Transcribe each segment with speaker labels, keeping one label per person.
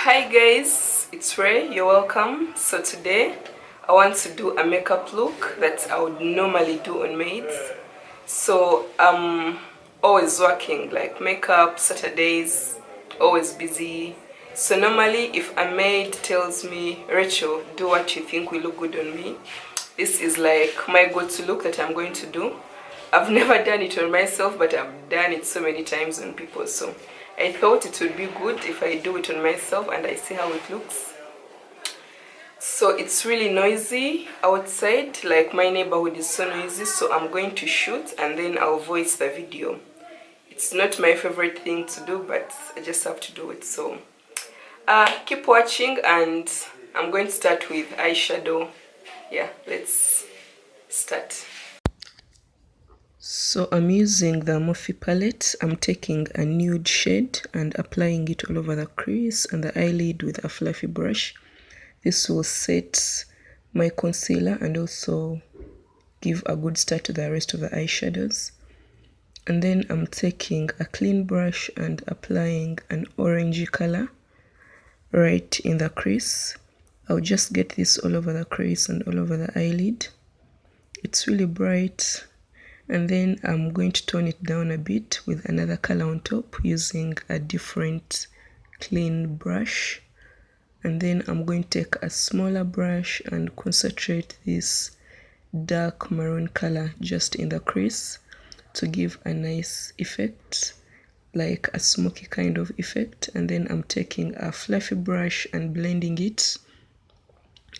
Speaker 1: Hi guys, it's Ray, you're welcome. So today I want to do a makeup look that I would normally do on maids. So I'm always working, like makeup, Saturdays, always busy. So normally if a maid tells me, Rachel, do what you think will look good on me, this is like my go-to look that I'm going to do. I've never done it on myself, but I've done it so many times on people. So I thought it would be good if I do it on myself and I see how it looks. So it's really noisy outside, like my neighborhood is so noisy, so I'm going to shoot and then I'll voice the video. It's not my favorite thing to do, but I just have to do it. So keep watching, and I'm going to start with eyeshadow. Yeah, let's start. So I'm using the Morphe palette. I'm taking a nude shade and applying it all over the crease and the eyelid with a fluffy brush. This will set my concealer and also give a good start to the rest of the eyeshadows. And then I'm taking a clean brush and applying an orangey color right in the crease. I'll just get this all over the crease and all over the eyelid. It's really bright. And then I'm going to tone it down a bit with another color on top using a different clean brush. And then I'm going to take a smaller brush and concentrate this dark maroon color just in the crease to give a nice effect, like a smoky kind of effect. And then I'm taking a fluffy brush and blending it.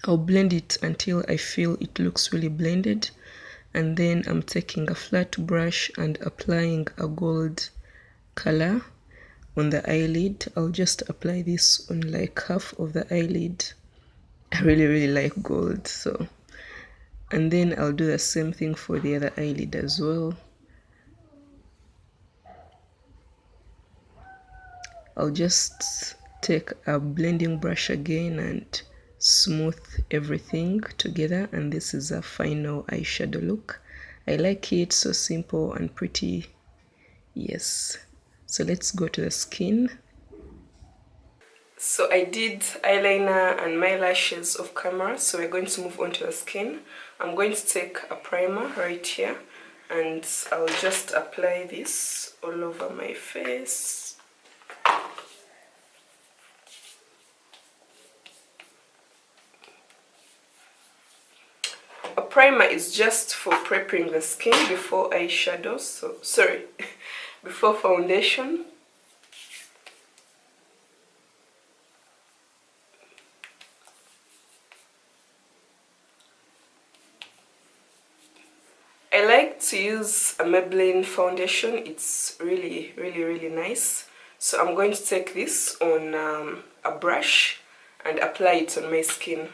Speaker 1: I'll blend it until I feel it looks really blended. And then I'm taking a flat brush and applying a gold color on the eyelid. I'll just apply this on like half of the eyelid. I really like gold, so. And then I'll do the same thing for the other eyelid as well. I'll just take a blending brush again and smooth everything together, and this is a final eyeshadow look. I like it, so simple and pretty. Yes, so let's go to the skin. So I did eyeliner and my lashes off camera, so we're going to move on to the skin. I'm going to take a primer right here and I'll just apply this all over my face. A primer is just for prepping the skin before eyeshadow, so sorry, before foundation. I like to use a Maybelline foundation. It's really nice. So I'm going to take this on a brush and apply it on my skin.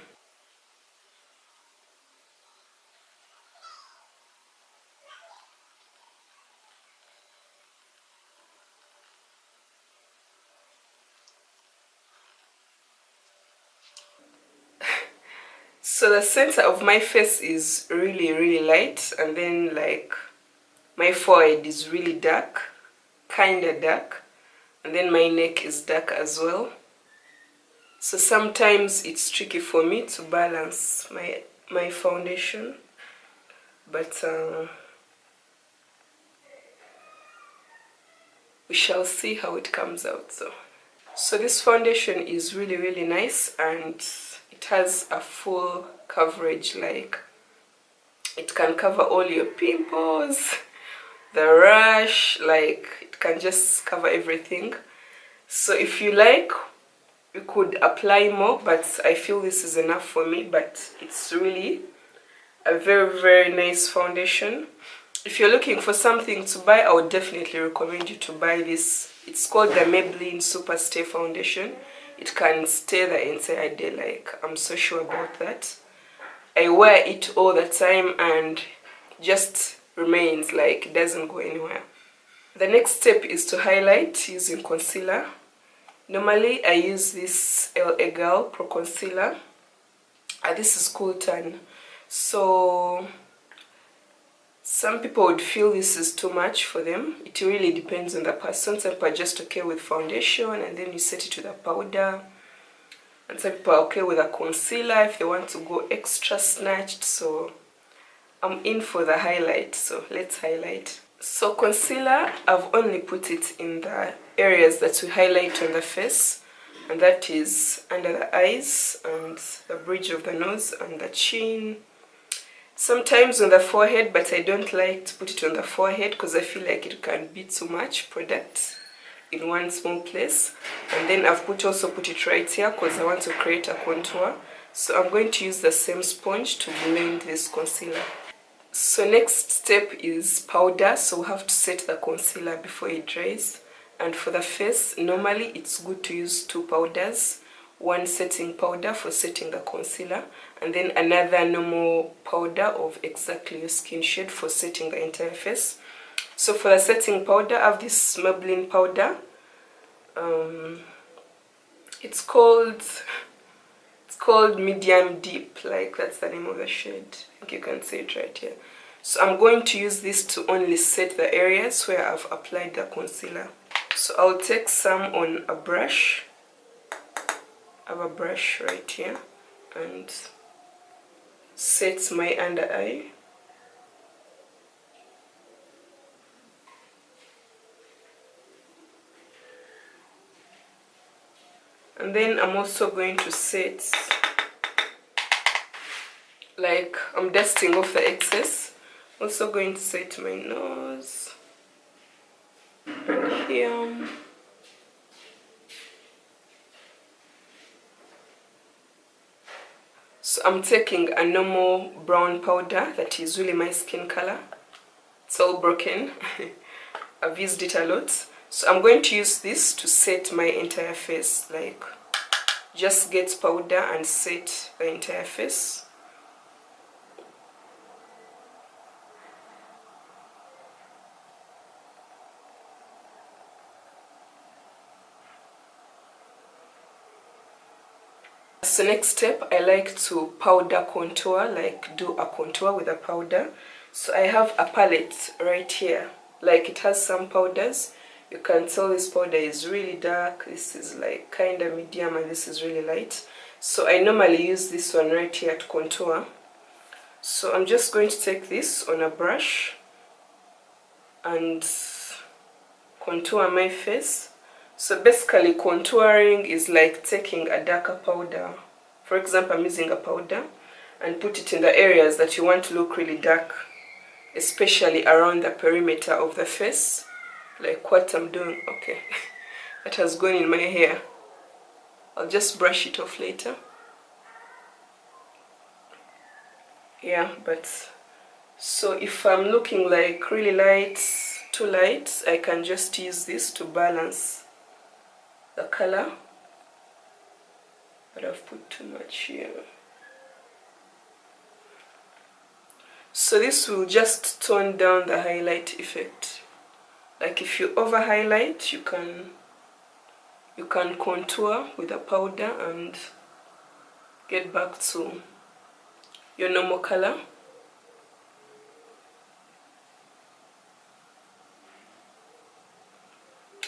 Speaker 1: So the center of my face is really light, and then like my forehead is really dark, kinda dark, and then my neck is dark as well. So sometimes it's tricky for me to balance my foundation, but we shall see how it comes out. So this foundation is really nice, and it has a full coverage, like it can cover all your pimples, the rash, like it can just cover everything. So if you like, you could apply more, but I feel this is enough for me. But it's really a very nice foundation. If you're looking for something to buy, I would definitely recommend you to buy this. It's called the Maybelline Super Stay Foundation. It can stay the entire day, like I'm so sure about that. I wear it all the time and just remains, like it doesn't go anywhere. The next step is to highlight using concealer. Normally I use this LA Girl Pro Concealer. This is Cool Tan. So some people would feel this is too much for them. It really depends on the person. Some people are just okay with foundation and then you set it with a powder. And some people are okay with a concealer if they want to go extra snatched, so I'm in for the highlight, so let's highlight. So concealer, I've only put it in the areas that we highlight on the face, and that is under the eyes and the bridge of the nose and the chin. Sometimes on the forehead, but I don't like to put it on the forehead because I feel like it can be too much product in one small place. And then I've also put it right here because I want to create a contour. So I'm going to use the same sponge to blend this concealer. So next step is powder. So we have to set the concealer before it dries. And for the face, normally it's good to use 2 powders. One setting powder for setting the concealer, and then another normal powder of exactly your skin shade for setting the entire face. So for the setting powder, I have this Maybelline powder. It's called Medium Deep, like that's the name of the shade. I think you can see it right here. So I'm going to use this to only set the areas where I've applied the concealer. So I'll take some on a brush. I have a brush right here and set my under eye. And then I'm also going to set, like I'm dusting off the excess. Also going to set my nose and here. So I'm taking a normal brown powder that is really my skin color. It's all broken. I've used it a lot. So I'm going to use this to set my entire face, like just get powder and set the entire face. So next step, I like to powder contour, like do a contour with a powder. So I have a palette right here, like it has some powders. You can tell this powder is really dark, this is like kind of medium, and this is really light. So I normally use this one right here to contour. So I'm just going to take this on a brush and contour my face. So basically contouring is like taking a darker powder. For example, I'm using a powder and put it in the areas that you want to look really dark, especially around the perimeter of the face, like what I'm doing. Okay, that has gone in my hair. I'll just brush it off later. Yeah, but so if I'm looking like really light, too light, I can just use this to balance the color, but I've put too much here. So this will just tone down the highlight effect. Like if you over highlight, you can contour with a powder and get back to your normal color.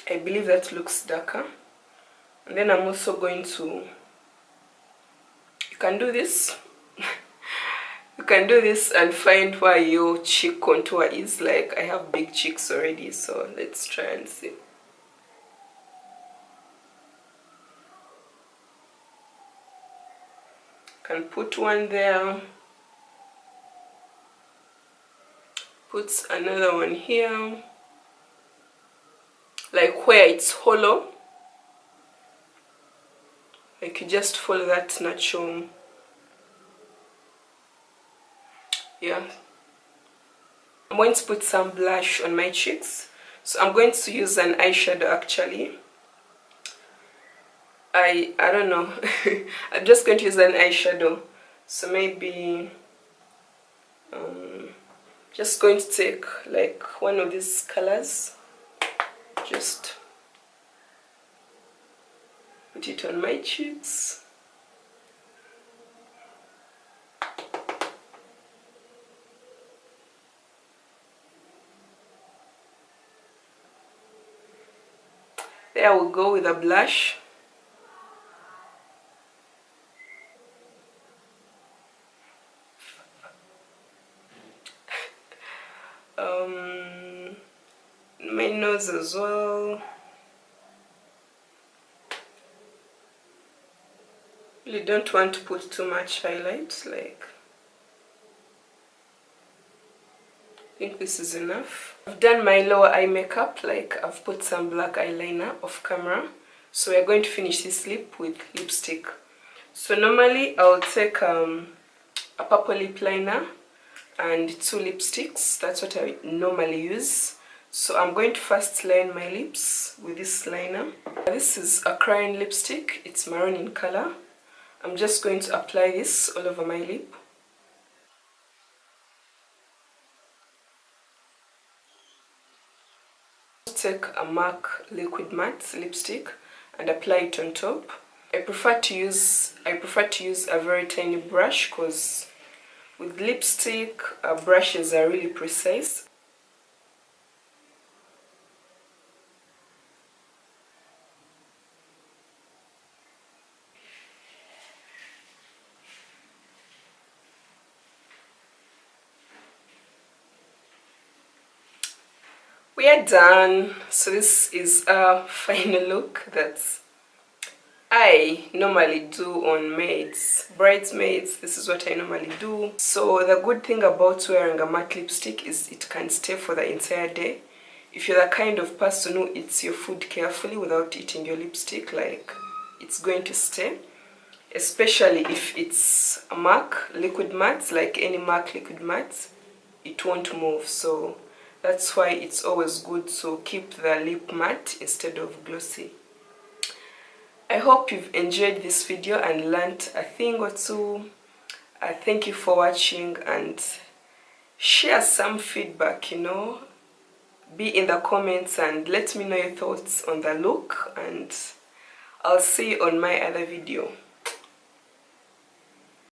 Speaker 1: I believe that looks darker. And then I'm also going to, you can do this. You can do this and find where your cheek contour is. Like I have big cheeks already, so let's try and see. Can put one there, put another one here, like where it's hollow, like you just follow that natural. Yeah, I'm going to put some blush on my cheeks. So I'm going to use an eyeshadow actually. I don't know. I'm just going to use an eyeshadow. So maybe just going to take like one of these colors, just put it on my cheeks. There we go with a blush. nose as well. You don't want to put too much highlight, like, I think this is enough. I've done my lower eye makeup, like I've put some black eyeliner off camera. So we're going to finish this lip with lipstick. So normally I'll take a purple lip liner and 2 lipsticks. That's what I normally use. So I'm going to first line my lips with this liner. This is a crayon lipstick. It's maroon in color. I'm just going to apply this all over my lip. Take a MAC liquid matte lipstick and apply it on top. I prefer to use a very tiny brush because with lipstick brushes are really precise. We are done. So this is a final look that I normally do on bridesmaids. This is what I normally do. So the good thing about wearing a matte lipstick is it can stay for the entire day. If you're the kind of person who eats your food carefully without eating your lipstick, like, it's going to stay. Especially if it's a MAC liquid matte, like any MAC liquid matte, it won't move. So that's why it's always good to keep the lip matte instead of glossy. I hope you've enjoyed this video and learnt a thing or two. Thank you for watching, and share some feedback, be in the comments and let me know your thoughts on the look, and I'll see you on my other video.